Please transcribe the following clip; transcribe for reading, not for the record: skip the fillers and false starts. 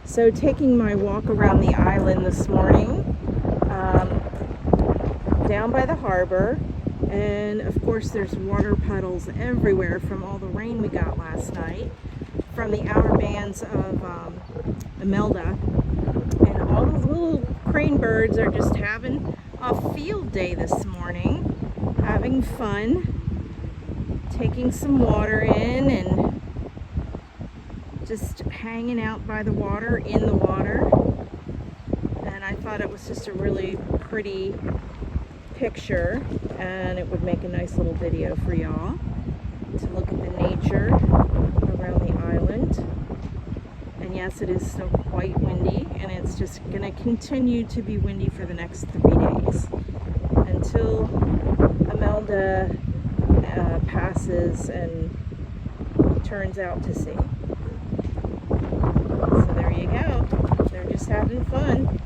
So taking my walk around the island this morning, down by the harbor, and of course there's water puddles everywhere from all the rain we got last night from the outer bands of Imelda, and all the little crane birds are just having a field day this morning, having fun, taking some water in and just hanging out by the water, in the water. And I thought it was just a really pretty picture, and it would make a nice little video for y'all to look at the nature around the island. And yes, it is still quite windy, and it's just going to continue to be windy for the next 3 days until Imelda passes and turns out to sea. So there you go. They're just having fun.